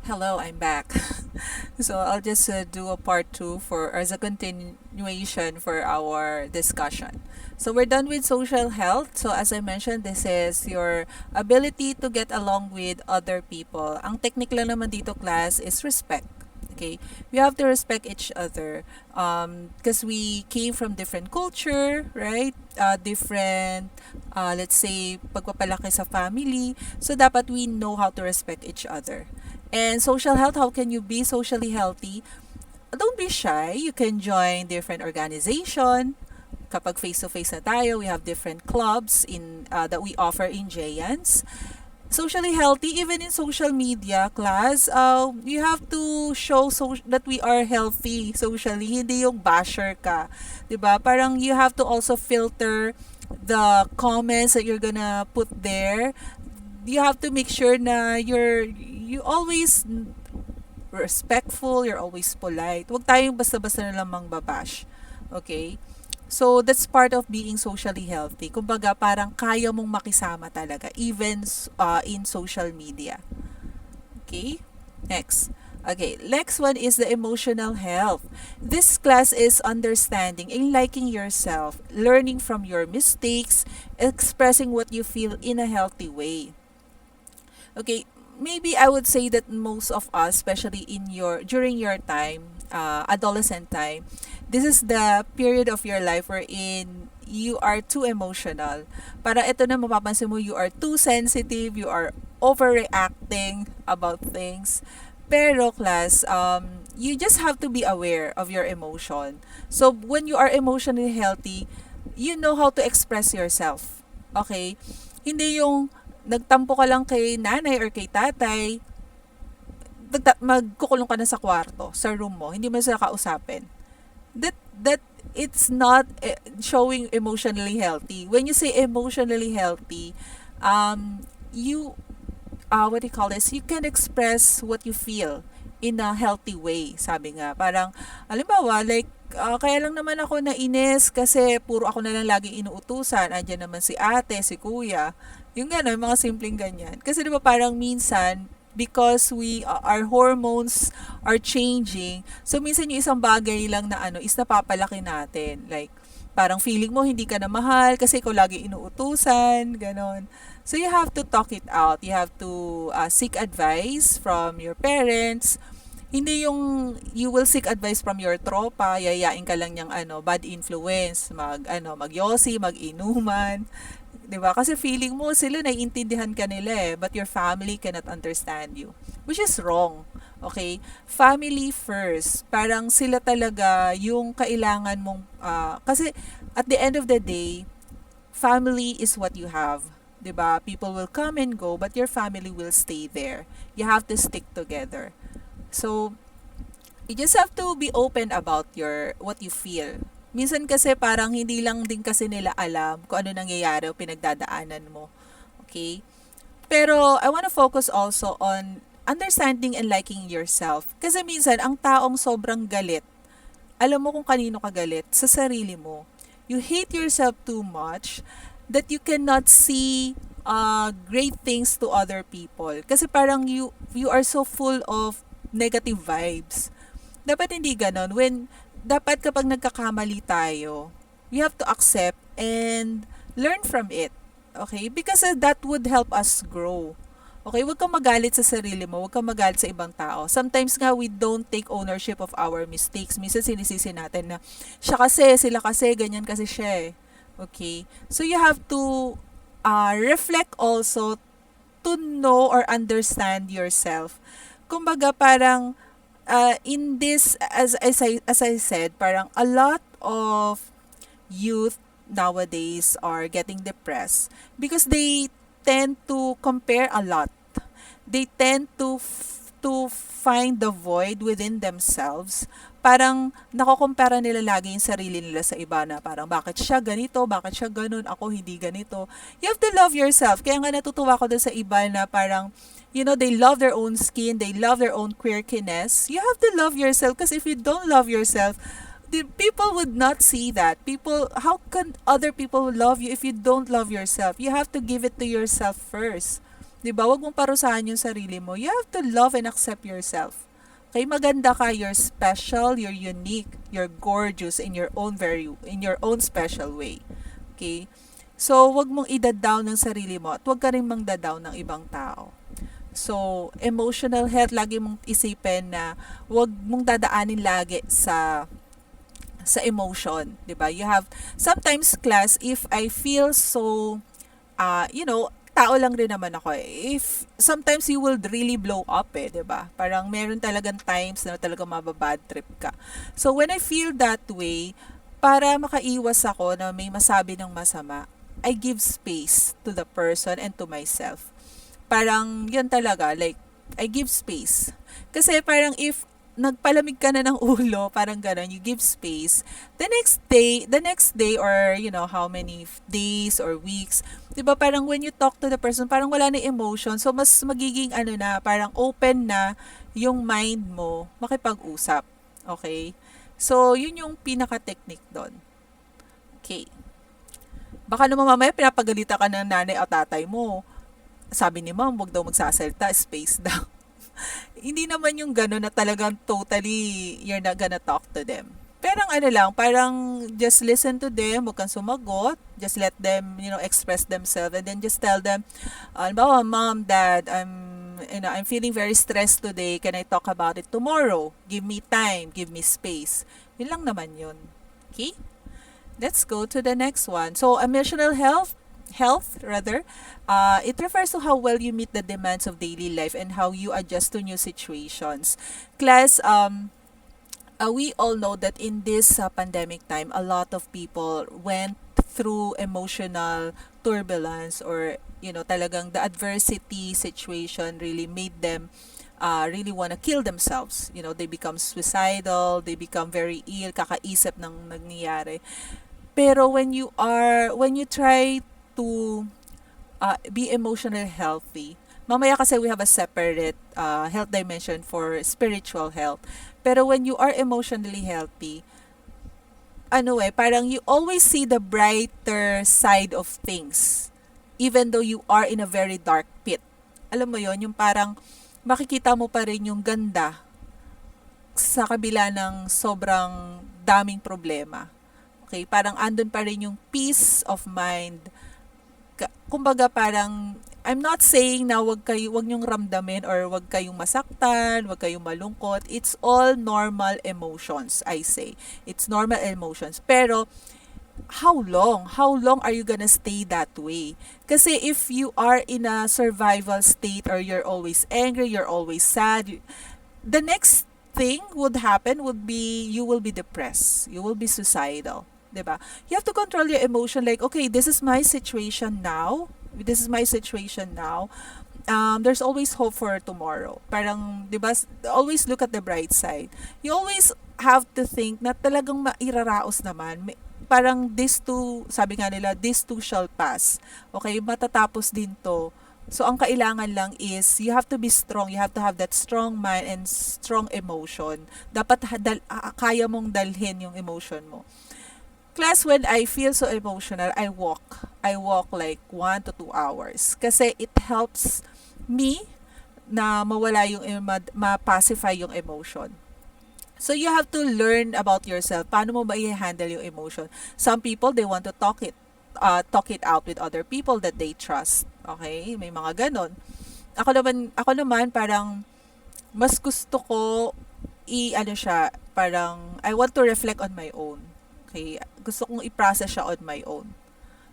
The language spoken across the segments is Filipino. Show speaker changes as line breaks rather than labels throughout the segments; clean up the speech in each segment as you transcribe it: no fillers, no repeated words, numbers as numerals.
Hello, I'm back. So I'll just do a part two for as a continuation for our discussion. So we're done with social health. So as I mentioned, this is your ability to get along with other people. Ang technique lang naman dito class is respect. Okay, we have to respect each other because we came from different culture, right? Different, let's say, pagpapalaki sa family. So dapat we know how to respect each other. And social health, how can you be socially healthy? Don't be shy. You can join different organization. Kapag face-to-face na tayo, we have different clubs that we offer in Jayans. Socially healthy, even in social media class, you have to show that we are healthy socially. Hindi yung basher ka. 'Di ba? Parang you have to also filter the comments that you're gonna put there. You have to make sure na you always respectful, you're always polite. Huwag tayong basta-basta na lang mangbabash. Okay? So, that's part of being socially healthy. Kumbaga, parang kaya mong makisama talaga, even in social media. Okay? Next. Okay, next one is the emotional health. This class is understanding and liking yourself, learning from your mistakes, expressing what you feel in a healthy way. Okay, maybe I would say that most of us, especially during your time, adolescent time, this is the period of your life wherein you are too emotional. Para ito na mapapansin mo, you are too sensitive, you are overreacting about things. Pero class, you just have to be aware of your emotion. So when you are emotionally healthy, you know how to express yourself. Okay? Hindi yung nagtampo ka lang kay nanay or kay tatay, magkukulong ka na sa kwarto, sa room mo, hindi mo sila kausapin. That it's not showing emotionally healthy. When you say emotionally healthy, you what do you call this? You can express what you feel in a healthy way. Sabi nga, parang, halimbawa, like, kaya lang naman ako nainis kasi puro ako na lang laging inuutusan. Andiyan naman si ate, si kuya. Yung gano'n, mga simpleng ganyan. Kasi di ba parang minsan, because our hormones are changing, so minsan yung isang bagay lang na is napapalaki natin. Like, parang feeling mo hindi ka na mahal kasi ikaw lagi inuutusan, ganon. So you have to talk it out. You have to seek advice from your parents. Hindi yung you will seek advice from your tropa, yayain ka lang niyang bad influence, magyosi, mag-inuman. 'Di ba? Kasi feeling mo sila naiintindihan ka nila but your family cannot understand you. Which is wrong. Okay? Family first. Parang sila talaga yung kailangan mong kasi at the end of the day, family is what you have. 'Di ba? People will come and go but your family will stay there. You have to stick together. So, you just have to be open about what you feel. Minsan kasi parang hindi lang din kasi nila alam kung ano nangyayari o pinagdadaanan mo. Okay? Pero I want to focus also on understanding and liking yourself. Kasi minsan, ang taong sobrang galit, alam mo kung kanino ka galit? Sa sarili mo. You hate yourself too much that you cannot see great things to other people. Kasi parang you are so full of negative vibes. Dapat hindi ganon. Dapat kapag nagkakamali tayo, we have to accept and learn from it. Okay? Because that would help us grow. Okay? Huwag kang magalit sa sarili mo. Huwag kang magalit sa ibang tao. Sometimes nga, we don't take ownership of our mistakes. Minsan sinisisi natin na, siya kasi, sila kasi, ganyan kasi siya eh. Okay? So, you have to reflect also to know or understand yourself. Kumbaga, parang, in this, as I said, parang a lot of youth nowadays are getting depressed because they tend to compare a lot. They tend to find the void within themselves. Parang nakokompara nila lagi yung sarili nila sa iba na parang bakit siya ganito, bakit siya ganun, ako hindi ganito. You have to love yourself. Kaya nga natutuwa ko dun sa iba na parang they love their own skin, they love their own quirkiness. You have to love yourself because if you don't love yourself, the people would not see that. How can other people love you if you don't love yourself? You have to give it to yourself first. 'Di ba? Huwag mong parusahan yung sarili mo. You have to love and accept yourself. Okay, maganda ka, you're special, you're unique, you're gorgeous in your own special way. Okay? So, wag mong ida-down ng sarili mo at wag ka rin mang-da-down ng ibang tao. So, emotional health, lagi mong isipin na wag mong dadaanin lagi sa emotion, 'di ba? You have sometimes class if I feel so tao lang rin naman ako eh. If sometimes you will really blow up eh, 'di ba? Parang meron talagang times na talagang mababad trip ka. So when I feel that way, para makaiwas ako na may masabi ng masama, I give space to the person and to myself. Parang yun talaga, like, I give space. Kasi parang if nagpalamig ka na ng ulo, parang gano'n, you give space. The next day or, how many days or weeks, di ba parang when you talk to the person, parang wala na emotion. So, mas magiging parang open na yung mind mo makipag-usap. Okay? So, yun yung pinaka-technique doon. Okay. Baka naman mamaya pinapagalita ka ng nanay o tatay mo. Sabi ni ma'am, wag daw magsasalita, space daw. Hindi naman yung gano'n na talagang totally you're not gonna talk to them. Pero parang just listen to them, huwag kang sumagot, just let them, express themselves and then just tell them, halimbawa, mom, dad, I'm feeling very stressed today, can I talk about it tomorrow? Give me time, give me space. Yun lang naman yun. Okay? Let's go to the next one. So, health rather, it refers to how well you meet the demands of daily life and how you adjust to new situations. Class, we all know that in this pandemic time, a lot of people went through emotional turbulence or, talagang the adversity situation really made them really want to kill themselves. They become suicidal, they become very ill, kakaisip ng nangyayari. Pero when you try to be emotionally healthy, mamaya kasi we have a separate health dimension for spiritual health. Pero when you are emotionally healthy, parang you always see the brighter side of things even though you are in a very dark pit. Alam mo yon, yung parang makikita mo pa rin yung ganda sa kabila ng sobrang daming problema. Okay, parang andun pa rin yung peace of mind. Kumbaga parang I'm not saying na wag niyong ramdamin or wag kayong masaktan, wag kayong malungkot. It's all normal emotions, I say. It's normal emotions. Pero how long? How long are you gonna stay that way? Kasi if you are in a survival state or you're always angry, you're always sad, the next thing would happen would be you will be depressed. You will be suicidal. 'Di ba? You have to control your emotion like, okay, this is my situation now. This is my situation now. There's always hope for tomorrow. Parang, 'di ba, always look at the bright side. You always have to think na talagang mairaraos naman. Parang this too, sabi nga nila, this too shall pass. Okay, matatapos din to. So, ang kailangan lang is, you have to be strong. You have to have that strong mind and strong emotion. Dapat kaya mong dalhin yung emotion mo. Class, when I feel so emotional, I walk. I walk like 1 to 2 hours. Kasi it helps me na mawala yung, ma-pacify yung emotion. So you have to learn about yourself. Paano mo ba i-handle yung emotion? Some people, they want to talk it out with other people that they trust. Okay? May mga ganon. Ako naman parang mas gusto ko parang I want to reflect on my own. Okay? Gusto kong i-process siya on my own.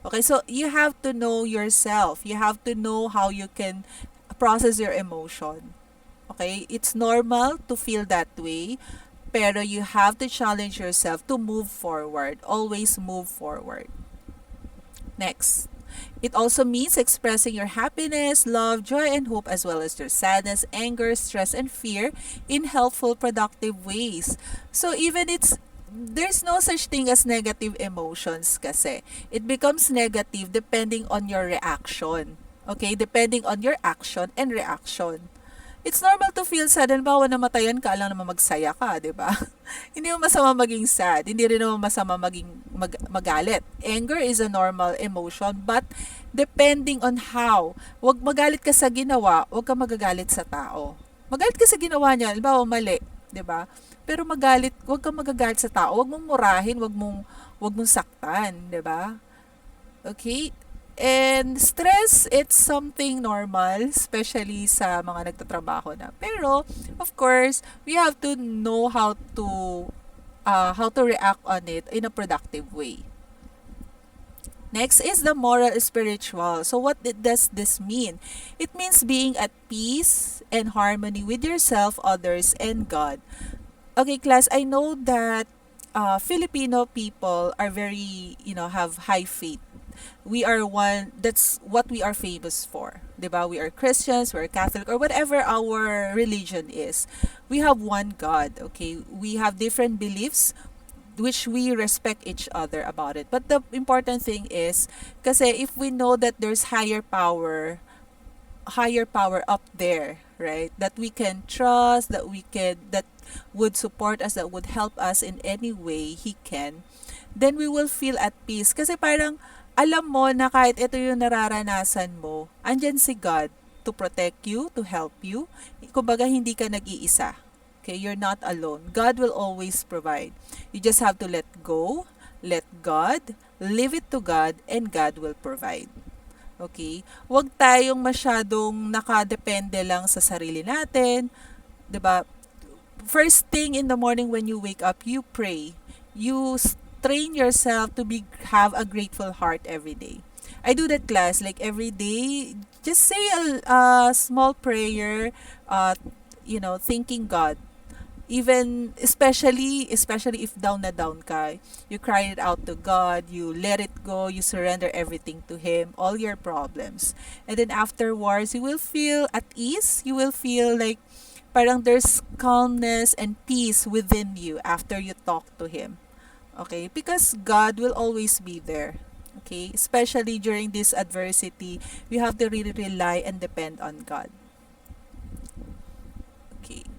Okay? So you have to know yourself. You have to know how you can process your emotion. Okay? It's normal to feel that way, pero you have to challenge yourself to move forward. Always move forward. Next. It also means expressing your happiness, love, joy, and hope, as well as your sadness, anger, stress, and fear in helpful, productive ways. So even there's no such thing as negative emotions kasi. It becomes negative depending on your reaction. Okay? Depending on your action and reaction. It's normal to feel sad. Halimbawa, namatayan ka, alam naman magsaya ka, di ba? Hindi mo masama maging sad. Hindi rin naman masama magalit. Anger is a normal emotion, but depending on how. Huwag magalit ka sa ginawa, huwag ka magagalit sa tao. Magalit ka sa ginawa niya, halimbawa mali, 'di ba? Pero huwag kang magagalit sa tao. Huwag mong murahin, huwag mong saktan, 'di ba? Okay? And stress, it's something normal, especially sa mga nagtatrabaho na. Pero, of course, we have to know how to react on it in a productive way. Next is the moral spiritual. So what does this mean? It means being at peace and harmony with yourself, others, and God. Okay, class, I know that Filipino people are very, have high faith. We are that's what we are famous for. 'Di ba? We are Christians, we're Catholic, or whatever our religion is. We have one God, okay? We have different beliefs which we respect each other about it. But the important thing is, kasi if we know that there's higher power up there, right? That we can trust, that would support us, that would help us in any way he can, then we will feel at peace. Kasi parang alam mo na kahit ito yung nararanasan mo, andyan si God to protect you, to help you. Kumbaga, hindi ka nag-iisa. Okay, you're not alone. God will always provide. You just have to let go, let God, leave it to God, and God will provide. Okay? Huwag tayong masyadong nakadepende lang sa sarili natin. 'Di ba? First thing in the morning when you wake up, you pray. You train yourself to have a grateful heart every day. I do that, class, like every day. Just say a small prayer, thanking God. Even especially if down na down ka, you cry it out to God, you let it go, you surrender everything to him, all your problems. And then afterwards, you will feel at ease, you will feel like parang there's calmness and peace within you after you talk to him. Okay? Because God will always be there. Okay? Especially during this adversity, we have to really rely and depend on God. Okay.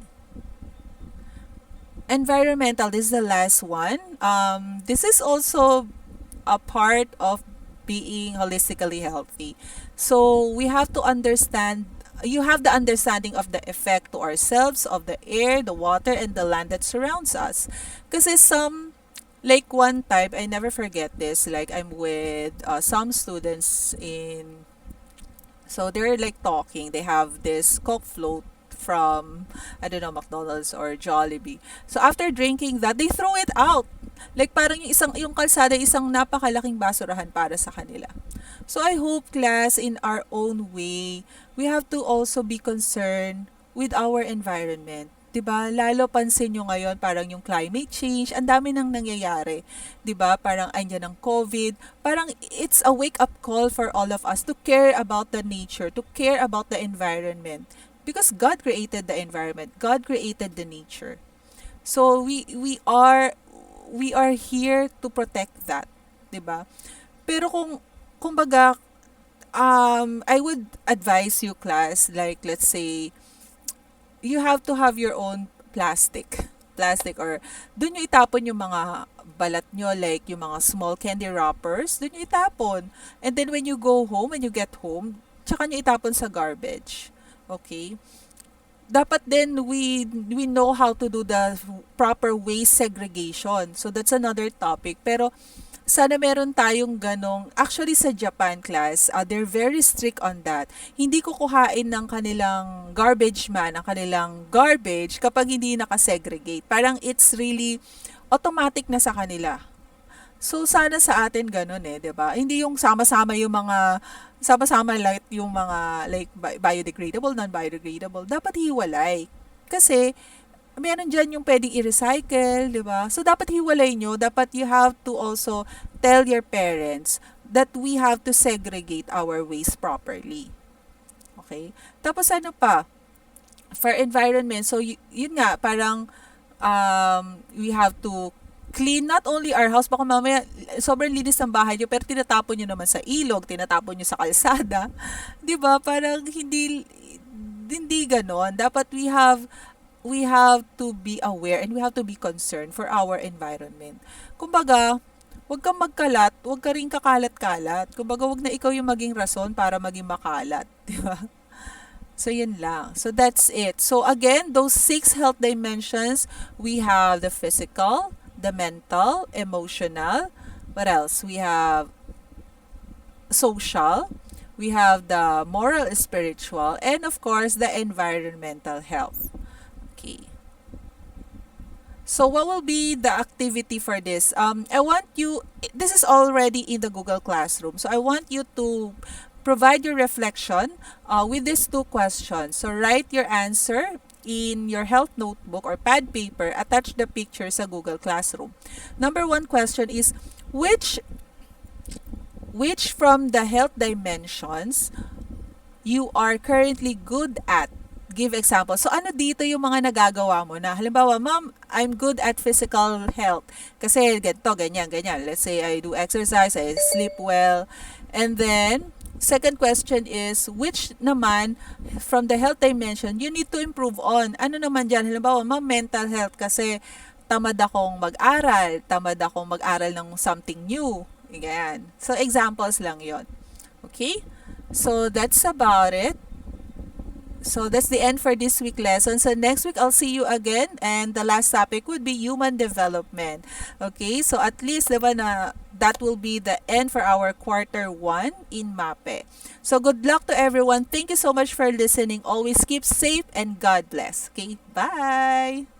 Environmental, this is the last one. This is also a part of being holistically healthy. So we have to understand, you have the understanding of the effect to ourselves of the air, the water, and the land that surrounds us. Kasi like one time, I never forget this, like I'm with some students so they're like talking, they have this Coke float from, I don't know, McDonald's or Jollibee. So after drinking that, they throw it out. Like parang yung kalsada, isang napakalaking basurahan para sa kanila. So I hope, class, in our own way, we have to also be concerned with our environment. 'Di ba? Lalo pansin nyo ngayon parang yung climate change, ang dami nang nangyayari. 'Di ba? Parang andyan ng COVID. Parang it's a wake-up call for all of us to care about the nature, to care about the environment. Because God created the environment. God created the nature. So we are here to protect that, 'di ba? Pero kumbaga, I would advise you, class, like let's say you have to have your own plastic, or dun nyo itapon yung mga balat nyo, like yung mga small candy wrappers, dun nyo itapon. And then when you go home, when you get home, tsaka nyo itapon sa garbage. Okay? Dapat din we know how to do the proper waste segregation. So that's another topic. Pero sana meron tayong ganong, actually sa Japan, class, they're very strict on that. Hindi kukuhain ng kanilang garbage man ang kanilang garbage kapag hindi nakasegregate. Parang it's really automatic na sa kanila. So sana sa atin ganun 'di ba? Hindi yung sama-sama like yung mga like biodegradable, non-biodegradable. Dapat hiwalay. Kasi meron dyan yung pwedeng i-recycle, di ba? So, dapat hiwalay nyo. Dapat you have to also tell your parents that we have to segregate our waste properly. Okay? Tapos ano pa? For environment, so yun nga, parang we have to clean not only our house, baka mamaya sobrang linis ng bahay nyo, pero tinatapon nyo naman sa ilog, tinatapon nyo sa kalsada. Di ba? Parang hindi ganon. Dapat we have to be aware and we have to be concerned for our environment. Kumbaga, huwag kang magkalat, huwag ka rin kakalat-kalat. Kumbaga, huwag na ikaw yung maging rason para maging makalat. Di ba? So, yun lang. So, that's it. So, again, those 6 health dimensions, we have the physical, the mental, emotional. What else? We have social. We have the moral, spiritual, and of course, the environmental health. Okay. So, what will be the activity for this? I want you, this is already in the Google Classroom. So, I want you to provide your reflection with these 2 questions. So, write your answer in your health notebook or pad paper. Attach the picture sa Google Classroom. Number 1 question is, which from the health dimensions you are currently good at? Give example. So, ano dito yung mga nagagawa mo na? Halimbawa, ma'am, I'm good at physical health. Kasi ganito, ganyan, ganyan. Let's say I do exercise, I sleep well. And then, second question is, which naman from the health dimension you need to improve on? Ano naman dyan? Halimbawa, ma'am, mental health kasi tamad akong mag-aral ng something new. Ganyan. So, examples lang yon. Okay? So, that's about it. So, that's the end for this week lesson. So, next week, I'll see you again. And the last topic would be human development. Okay? So, at least, diba na, that will be the end for our quarter 1 in MAPE. So, good luck to everyone. Thank you so much for listening. Always keep safe and God bless. Okay? Bye!